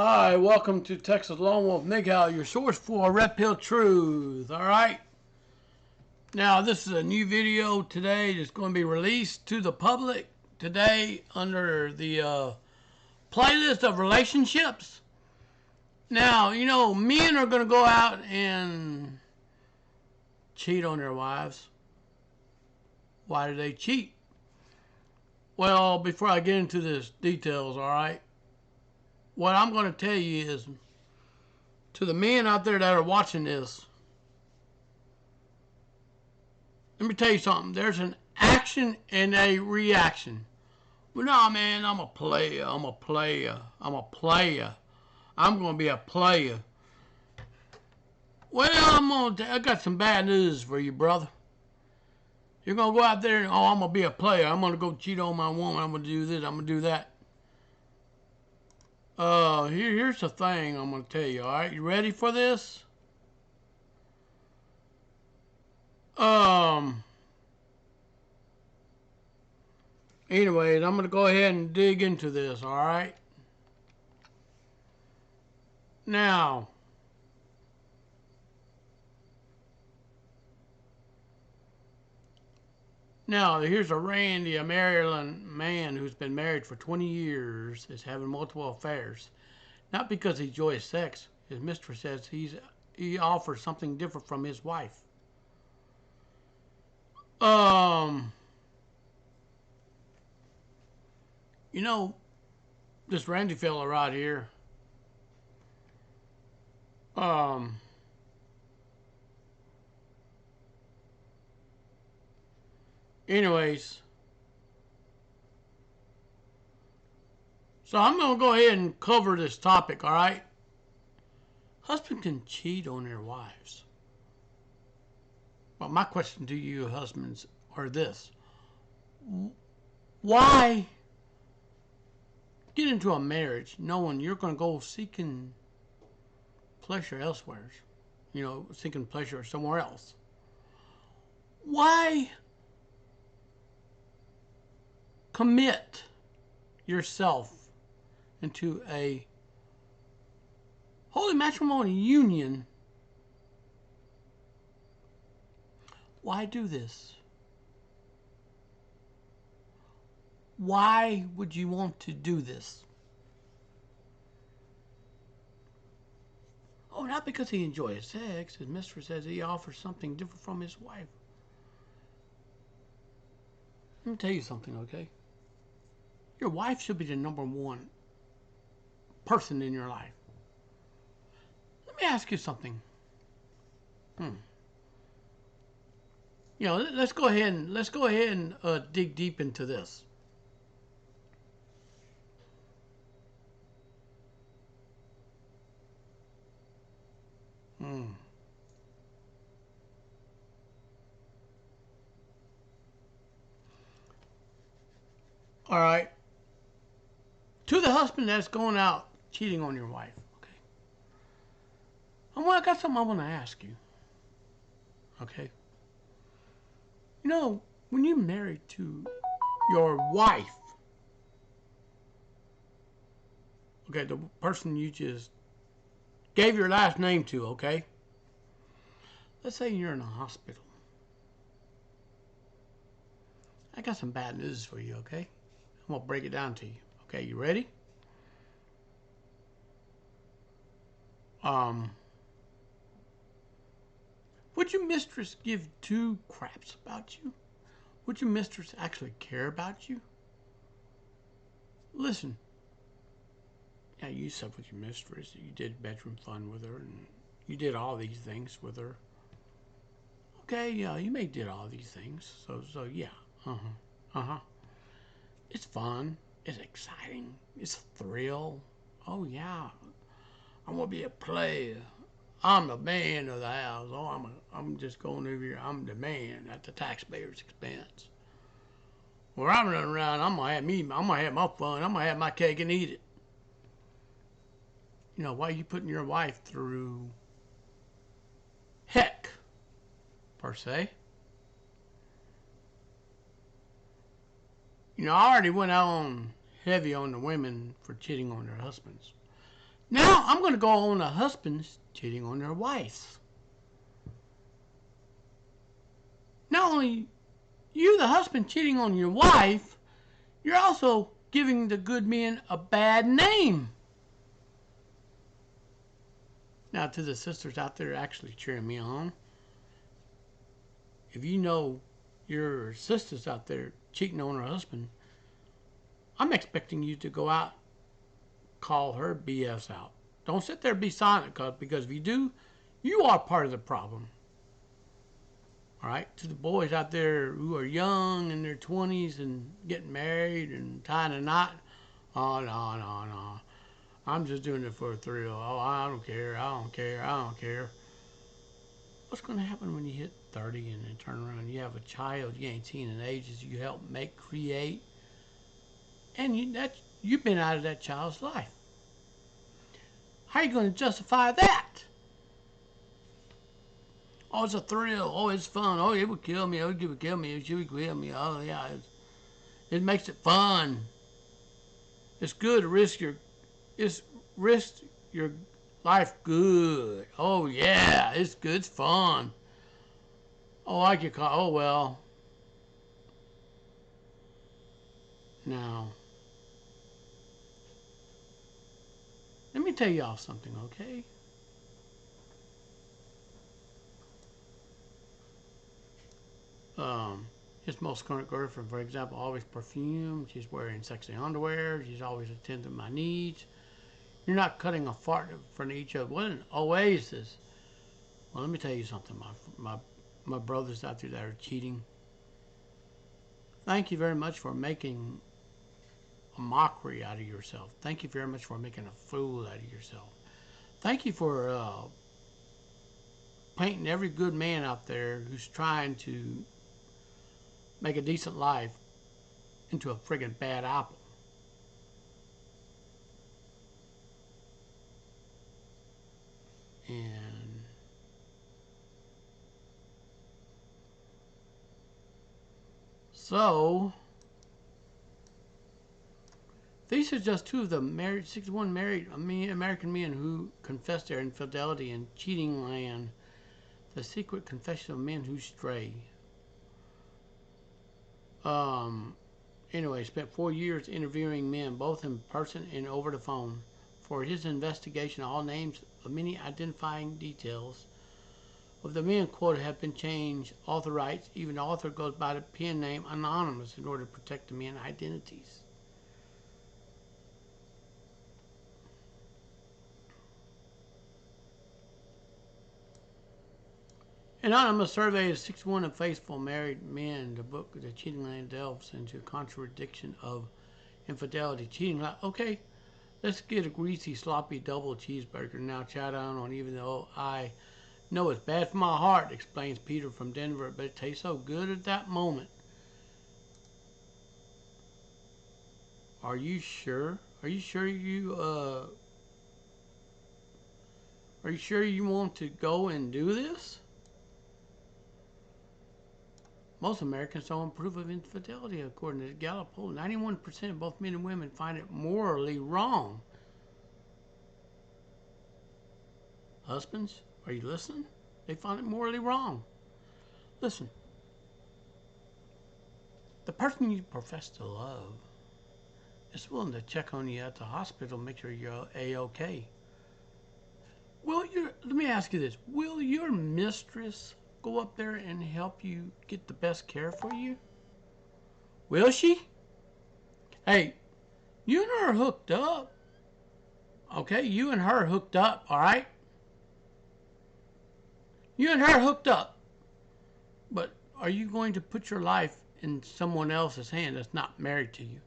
Hi, welcome to Texas Lone Wolf Miguel, your source for Red Pill Truth. Alright, now this is a new video today that's going to be released to the public today under the playlist of relationships. Now, you know, men are going to go out and cheat on their wives. Why do they cheat? Well, before I get into this details, alright, what I'm going to tell you is, to the men out there that are watching this, let me tell you something. There's an action and a reaction. Well, no, man, I'm a player. I'm a player. I'm a player. I'm going to be a player. Well, I got some bad news for you, brother. You're going to go out there and, oh, I'm going to be a player. I'm going to go cheat on my woman. I'm going to do this. I'm going to do that. Here's the thing I'm going to tell you, all right? You ready for this? Anyways, I'm going to go ahead and dig into this, all right? Now, here's a Randy, a Maryland man who's been married for 20 years, is having multiple affairs. Not because he enjoys sex. His mistress says he offers something different from his wife. You know, this Randy fella right here, anyways, so I'm going to go ahead and cover this topic, all right? Husbands can cheat on their wives. Well, my question to you husbands are this. Why get into a marriage knowing you're going to go seeking pleasure elsewhere? You know, seeking pleasure somewhere else. Why commit yourself into a holy matrimonial union? Why do this? Why would you want to do this? Oh, not because he enjoys sex. His mistress says he offers something different from his wife. Let me tell you something, okay? Your wife should be the number one person in your life. Let me ask you something. You know, let's go ahead and dig deep into this. All right. To the husband that's going out cheating on your wife, okay? I got something I want to ask you, okay? You know, when you're married to your wife, okay, the person you just gave your last name to, okay? Let's say you're in a hospital. I got some bad news for you, okay? I'm going to break it down to you. Okay, you ready? Would your mistress give two craps about you? Would your mistress actually care about you? Listen. Yeah, you slept with your mistress. You did bedroom fun with her, and you did all these things with her. Okay, yeah, you may did all these things. So yeah. It's fun. It's exciting. It's a thrill. Oh yeah. I'm gonna be a player. I'm the man of the house. Oh, I'm just going over here. I'm the man at the taxpayer's expense. Where I'm running around, I'm gonna have my fun. I'm gonna have my cake and eat it. You know, why are you putting your wife through heck, per se? You know, I already went on heavy on the women for cheating on their husbands. Now I'm going to go on a husband's cheating on their wives. Not only you, the husband, cheating on your wife, you're also giving the good men a bad name. Now, to the sisters out there actually cheering me on, if you know your sisters out there cheating on her husband, I'm expecting you to go out, call her BS out. Don't sit there and be silent, because if you do, you are part of the problem. All right, to the boys out there who are young in their 20s and getting married and tying a knot, oh, no. I'm just doing it for a thrill. Oh, I don't care. What's going to happen when you hit 30 and then turn around and you have a child you ain't seen in ages you helped make, create, and you've been out of that child's life? How are you going to justify that? Oh, it's a thrill. Oh, it's fun. Oh, it would kill me. Oh, it would kill me. She would kill me. Oh, yeah. It makes it fun. It's good to risk your life good. Oh, yeah. It's good. It's fun. Oh, I could call. Oh, well. Now, let me tell y'all something, okay? His most current girlfriend, for example, always perfumed. She's wearing sexy underwear. She's always attending to my needs. You're not cutting a fart from each other. What an oasis. Well, let me tell you something, my brothers out there that are cheating. Thank you very much for making a mockery out of yourself. Thank you very much for making a fool out of yourself. Thank you for painting every good man out there who's trying to make a decent life into a friggin' bad apple. And so, these are just two of the 61 married American men who confessed their infidelity in cheating land. The secret confession of men who stray. Anyway, spent 4 years interviewing men, both in person and over the phone. For his investigation, all names of many identifying details of the men quoted have been changed. Author writes, even the author goes by the pen name Anonymous in order to protect the men's identities. An anonymous survey of 61 unfaithful married men. The book, The Cheating Land, delves into contradiction of infidelity. Cheating, okay, let's get a greasy, sloppy double cheeseburger now. Chow down on, even though I know it's bad for my heart, explains Peter from Denver, but it tastes so good at that moment. Are you sure? Are you sure you want to go and do this? Most Americans don't approve of infidelity, according to the Gallup poll. 91% of both men and women find it morally wrong. Husbands, are you listening? They find it morally wrong. Listen, the person you profess to love is willing to check on you at the hospital, make sure you're A-OK. Let me ask you this. Will your mistress go up there and help you get the best care for you? Will she? Hey, you and her hooked up. Okay, you and her hooked up, all right? You and her hooked up. But are you going to put your life in someone else's hand that's not married to you?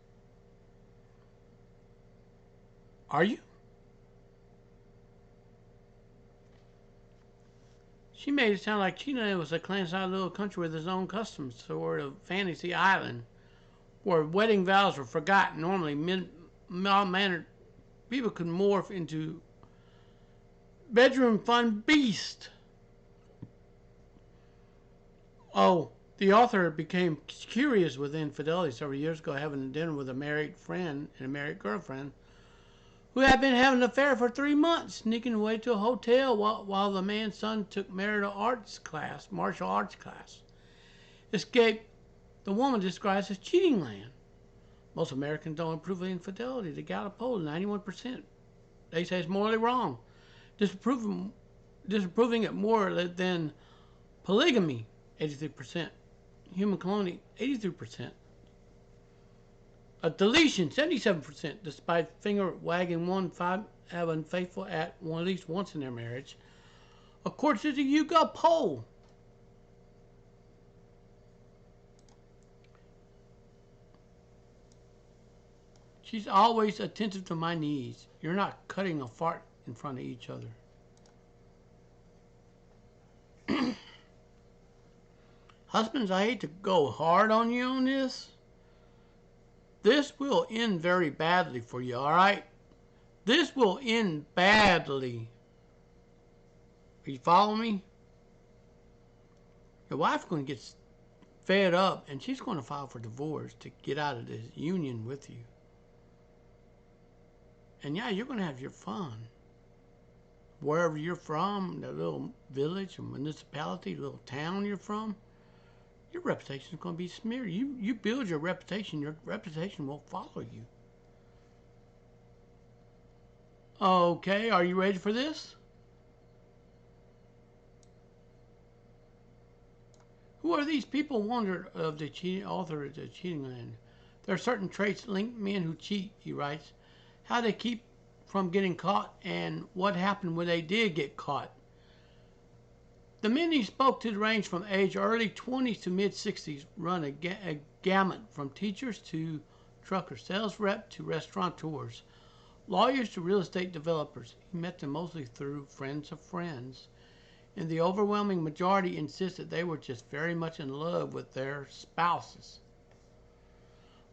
Are you? She made it sound like China was a clandestine little country with its own customs, sort of fantasy island, where wedding vows were forgotten. Normally, mild-mannered people could morph into bedroom fun beast. Oh, the author became curious with infidelity several years ago, having a dinner with a married friend and a married girlfriend who had been having an affair for 3 months, sneaking away to a hotel while the man's son took martial arts class. Escape the woman describes as cheating land. Most Americans don't approve of infidelity. The Gallup poll, 91%. They say it's morally wrong. Disapproving it more than polygamy, 83%. Human cloning, 83%. A deletion, 77%, despite finger wagging 5 have unfaithful at least once in their marriage. According to the YouGov poll, she's always attentive to my needs. You're not cutting a fart in front of each other. Husbands, I hate to go hard on you on this. This will end very badly for you, all right? This will end badly. Are you following me? Your wife's going to get fed up, and she's going to file for divorce to get out of this union with you. And yeah, you're going to have your fun. Wherever you're from, that little village or municipality, little town you're from, your reputation is going to be smeared. You build your reputation will follow you. Okay, are you ready for this? Who are these people, wondered of the author of The Cheating Land? There are certain traits link men who cheat, he writes. How they keep from getting caught and what happened when they did get caught. The men he spoke to range from age early 20s to mid 60s, run a gamut from teachers to truckers, sales rep to restaurateurs, lawyers to real estate developers. He met them mostly through friends of friends, and the overwhelming majority insisted they were just very much in love with their spouses.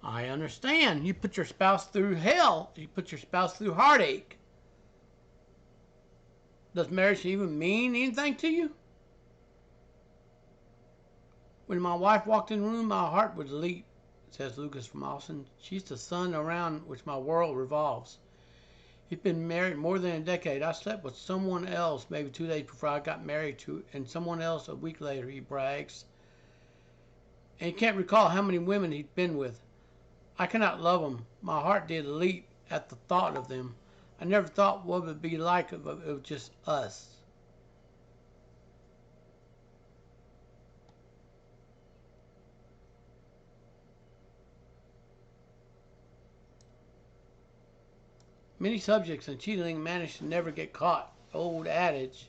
I understand. You put your spouse through hell. You put your spouse through heartache. Does marriage even mean anything to you? When my wife walked in the room, my heart would leap, says Lucas from Austin. She's the sun around which my world revolves. He's been married more than a decade. I slept with someone else maybe 2 days before I got married to, and someone else a week later, he brags. And he can't recall how many women he'd been with. I cannot love them. My heart did leap at the thought of them. I never thought what it would be like if it was just us. Many subjects in cheating manage to never get caught. Old adage.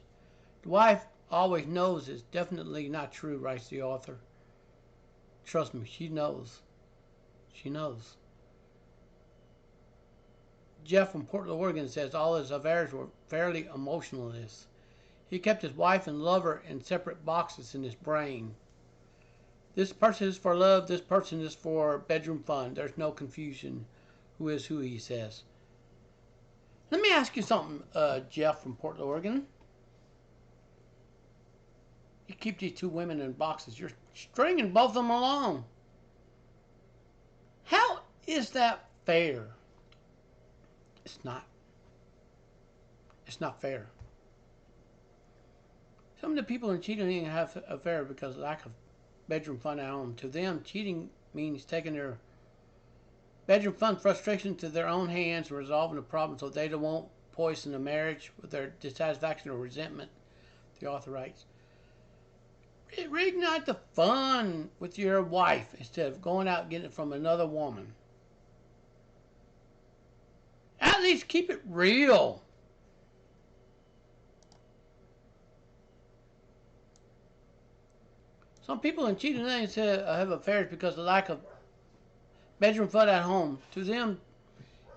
The wife always knows is definitely not true, writes the author. Trust me, she knows. She knows. Jeff from Portland, Oregon says all his affairs were fairly emotionless. He kept his wife and lover in separate boxes in his brain. This person is for love, this person is for bedroom fun. There's no confusion. Who is who, he says. Let me ask you something, Jeff from Portland, Oregon. You keep these two women in boxes. You're stringing both of them along. How is that fair? It's not. It's not fair. Some of the people in cheating have an affair because of lack of bedroom fun at home. To them, cheating means taking their bedroom fun frustration to their own hands and resolving the problem so they won't poison the marriage with their dissatisfaction or resentment, the author writes. Reignite the fun with your wife instead of going out and getting it from another woman. At least keep it real. Some people in cheating have affairs because of the lack of bedroom fun at home. To them,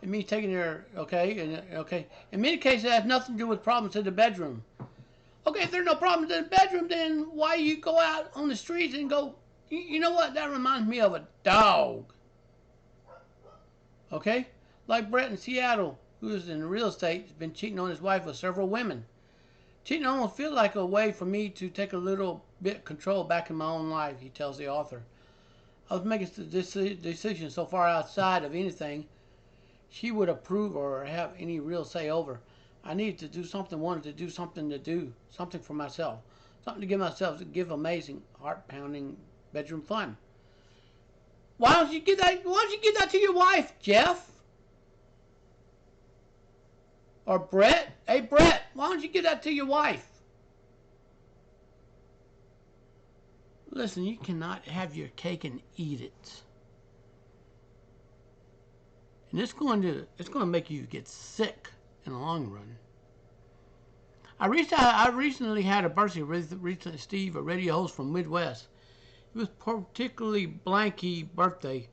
it means taking their, okay. In many cases, it has nothing to do with problems in the bedroom. Okay, if there are no problems in the bedroom, then why you go out on the streets and go, you know what, that reminds me of a dog. Okay? Like Brett in Seattle, who is in real estate, has been cheating on his wife with several women. Cheating almost feels like a way for me to take a little bit control back in my own life, he tells the author. I was making this decision so far outside of anything. she would approve or have any real say over. I needed to do something, wanted to do something for myself. Something to give amazing, heart-pounding bedroom fun. Why don't you give that to your wife, Jeff? Or Brett? Hey, Brett, why don't you give that to your wife? Listen, you cannot have your cake and eat it. And it's going to make you get sick in the long run. I recently had a birthday with Steve, a radio host from Midwest. It was particularly blanky birthday.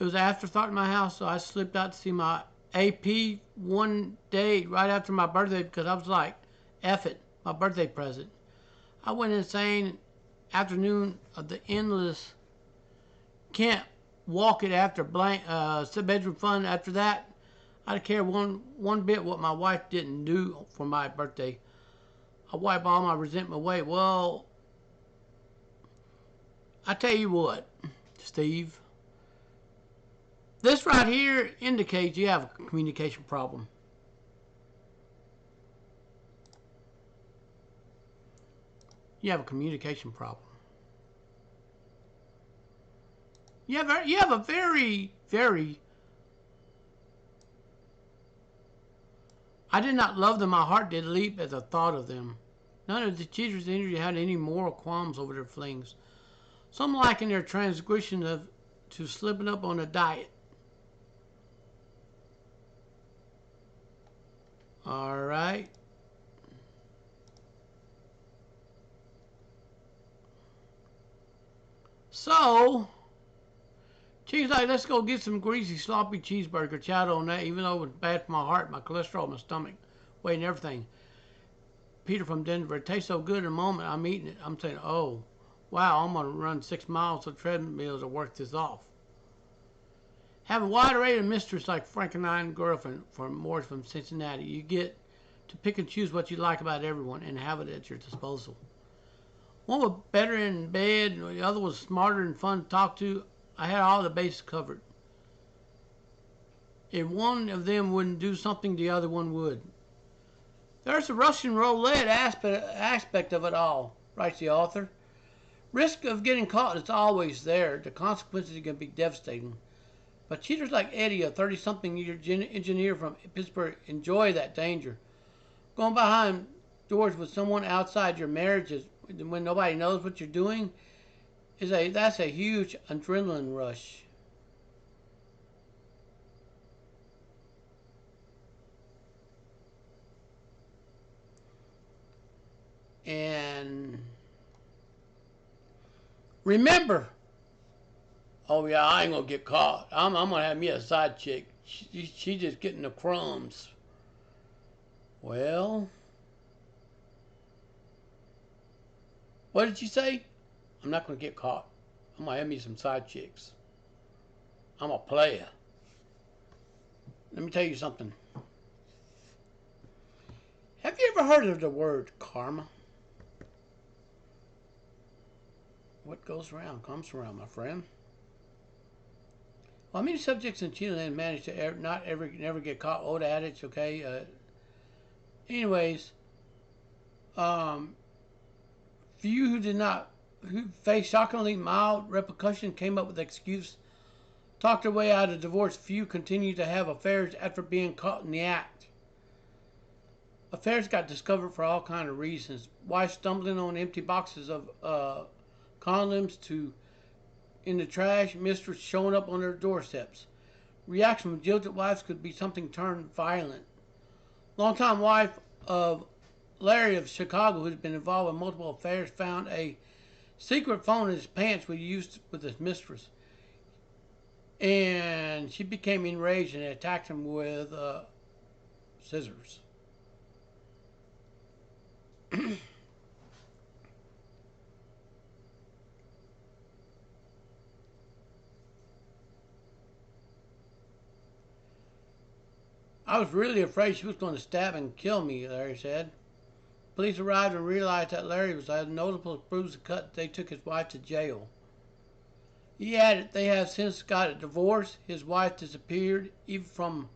It was an afterthought in my house, so I slipped out to see my AP one day right after my birthday because I was like, F it, my birthday present. I went insane. Afternoon of the endless, can't walk it after bedroom fun. After that, I don't care one bit what my wife didn't do for my birthday. I wipe all my resentment away. Well, I tell you what, Steve, this right here indicates you have a communication problem. You have a communication problem. You have a very, very... I did not love them. My heart did leap at the thought of them. None of the cheaters in the interview had any moral qualms over their flings. Some liken their transgression to slipping up on a diet. All right. So, she's like, let's go get some greasy, sloppy cheeseburger. Chowder on that, even though it was bad for my heart, my cholesterol, my stomach, weight, and everything. Peter from Denver, it tastes so good in a moment. I'm eating it. I'm saying, oh, wow, I'm going to run 6 miles of treadmills to work this off. Have a wide array of mistress like Frankenstein girlfriend from Morris from Cincinnati. You get to pick and choose what you like about everyone and have it at your disposal. One was better in bed, and the other was smarter and fun to talk to. I had all the bases covered. If one of them wouldn't do something, the other one would. There's the Russian roulette aspect of it all, writes the author. Risk of getting caught is always there. The consequences can be devastating. But cheaters like Eddie, a 30-something-year engineer from Pittsburgh, enjoy that danger. Going behind doors with someone outside your marriage when nobody knows what you're doing that's a huge adrenaline rush. And remember, oh yeah, I ain't gonna get caught. I'm gonna have me a side chick. She just getting the crumbs. Well, what did you say? I'm not gonna get caught. I'm gonna have me some side chicks. I'm a player. Let me tell you something. Have you ever heard of the word karma? What goes around comes around, my friend. Well, many subjects in Chile manage to never get caught. Old adage, okay? Anyways, few who faced shockingly mild repercussion came up with an excuse, talked their way out of divorce. Few continued to have affairs after being caught in the act. Affairs got discovered for all kinds of reasons. Wives stumbling on empty boxes of condoms in the trash, mistress showing up on their doorsteps. Reaction from jilted wives could be something turned violent. Longtime wife of Larry of Chicago, who's been involved in multiple affairs, found a secret phone in his pants we used with his mistress. And she became enraged and attacked him with scissors. I was really afraid she was going to stab and kill me, Larry said. Police arrived and realized that Larry had notable bruises and cuts. They took his wife to jail. He added they have since got a divorce. His wife disappeared, even from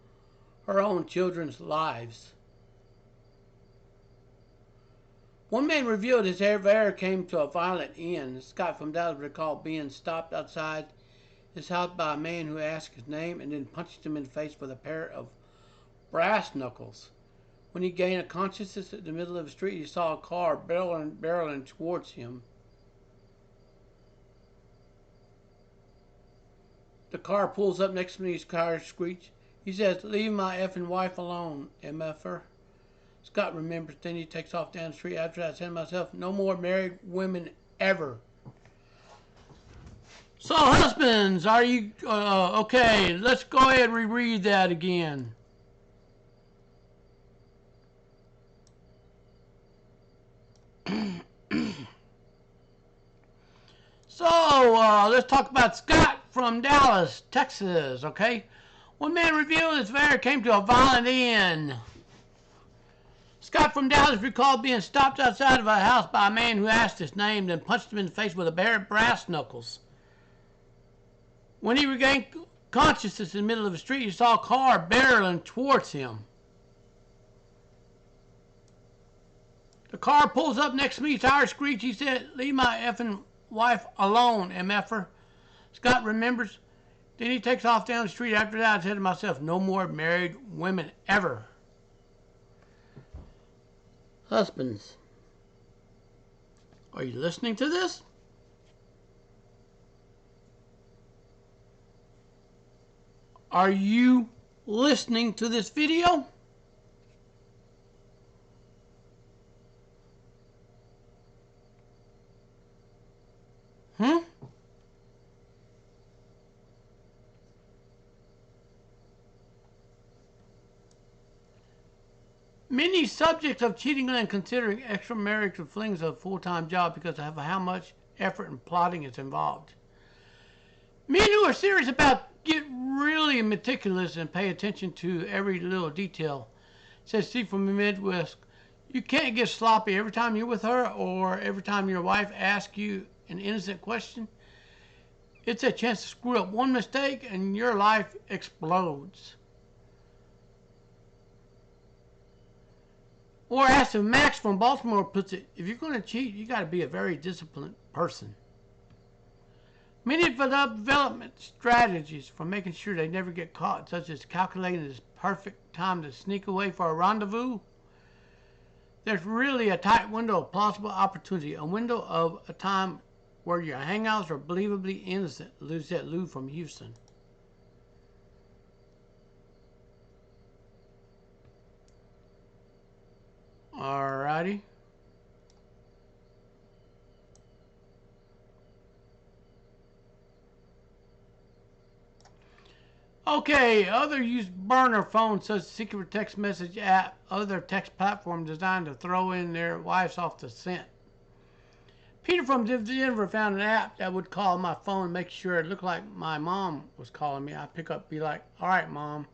her own children's lives. One man revealed his affair came to a violent end. Scott from Dallas recalled being stopped outside his house by a man who asked his name and then punched him in the face with a pair of brass knuckles. When he gained consciousness in the middle of the street, he saw a car barreling towards him. The car pulls up next to me, his car screech. He says, "Leave my effing wife alone, MFer." Scott remembers, then he takes off down the street. After that, I said to myself, no more married women ever. So, husbands, are you, okay, let's go ahead and reread that again. So, let's talk about Scott from Dallas, Texas, okay? One man revealed his affair came to a violent end. Scott from Dallas recalled being stopped outside of a house by a man who asked his name, then punched him in the face with a pair of brass knuckles. When he regained consciousness in the middle of the street, he saw a car barreling towards him. The car pulls up next to me, tires screech. He said, "Leave my effing wife alone, MFer." Scott remembers. Then he takes off down the street. After that, I said to myself, no more married women ever. Husbands, are you listening to this? Are you listening to this video? Many subjects of cheating and considering extramarital flings a full-time job because of how much effort and plotting is involved. Men who are serious about get really meticulous and pay attention to every little detail. Says Steve from the Midwest, you can't get sloppy every time you're with her or every time your wife asks you an innocent question. It's a chance to screw up one mistake and your life explodes. Or as Max from Baltimore puts it, if you're going to cheat, you got to be a very disciplined person. Many development strategies for making sure they never get caught, such as calculating the perfect time to sneak away for a rendezvous. There's really a tight window of plausible opportunity, a window of a time where your hangouts are believably innocent, said Lou from Houston. Alrighty. Okay, other use burner phones such as secret text message app, other text platform designed to throw in their wives off the scent. Peter from Denver found an app that would call my phone and make sure it looked like my mom was calling me. I'd pick up, be like, all right, Mom,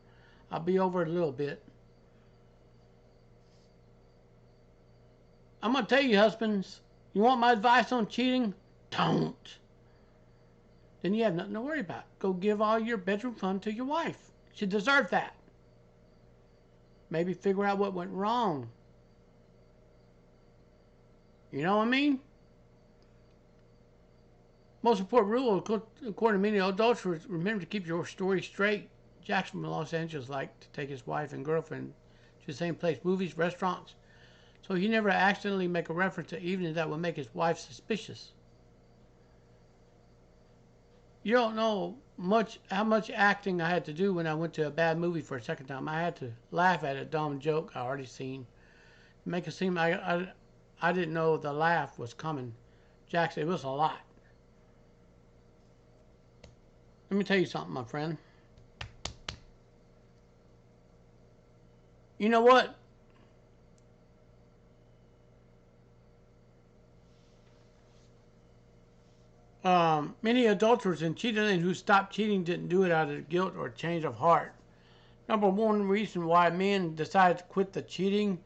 I'll be over in a little bit. I'm going to tell you, husbands, you want my advice on cheating? Don't. Then you have nothing to worry about. Go give all your bedroom fun to your wife. She deserves that. Maybe figure out what went wrong. You know what I mean? Most important rule, according to many adults, remember to keep your story straight. Jackson from Los Angeles liked to take his wife and girlfriend to the same place, movies, restaurants, so he never accidentally make a reference to evening that would make his wife suspicious. You don't know how much acting I had to do when I went to a bad movie for a second time. I had to laugh at a dumb joke I already seen. Make it seem I didn't know the laugh was coming. Jackson, it was a lot. Let me tell you something, my friend. You know what? Many adulterers and cheaters who stopped cheating didn't do it out of guilt or change of heart. Number one reason why men decided to quit the cheating,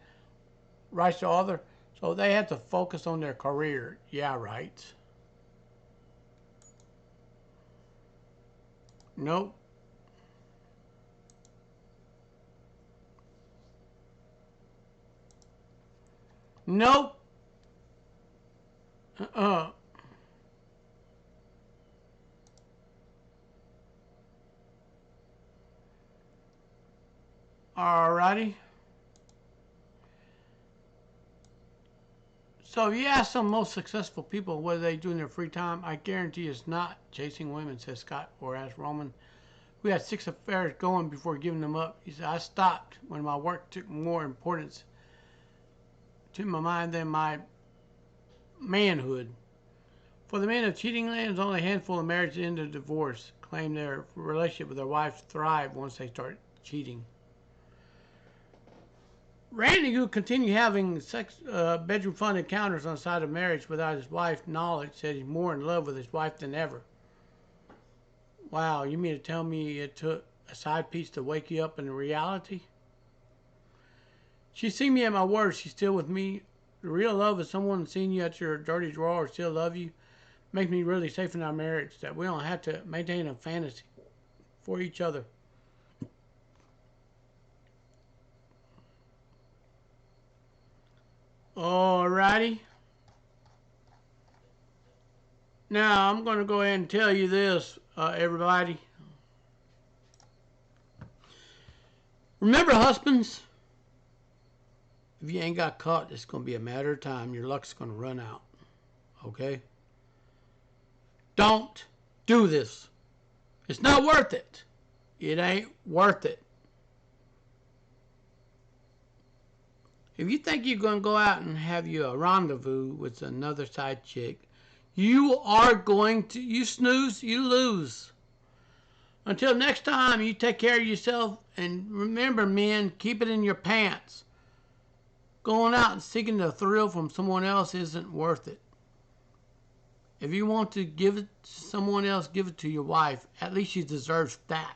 writes the author, so they had to focus on their career. Yeah, right. Nope. Nope. Uh-uh. Alrighty. So if you ask some most successful people what they do in their free time, I guarantee it's not chasing women, says Scott, or asked Roman, who had 6 affairs going before giving them up. He said, I stopped when my work took more importance to my mind than my manhood. For the men of cheating lands, only a handful of marriages end in divorce, claim their relationship with their wives thrive once they start cheating. Randy, who continued having bedroom fun encounters on the side of marriage without his wife's knowledge, said he's more in love with his wife than ever. Wow, you mean to tell me it took a side piece to wake you up in reality? She seen me at my worst. She's still with me. The real love is someone seeing you at your dirty drawer or still love you. Makes me really safe in our marriage that we don't have to maintain a fantasy for each other. Alrighty. Now, I'm going to go ahead and tell you this, everybody. Remember, husbands, if you ain't got caught, it's going to be a matter of time. Your luck's going to run out. Okay? Don't do this. It's not worth it. It ain't worth it. If you think you're going to go out and have you a rendezvous with another side chick, you are going to, you snooze, you lose. Until next time, you take care of yourself. And remember, men, keep it in your pants. Going out and seeking the thrill from someone else isn't worth it. If you want to give it to someone else, give it to your wife. At least she deserves that.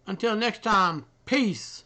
Until next time, peace.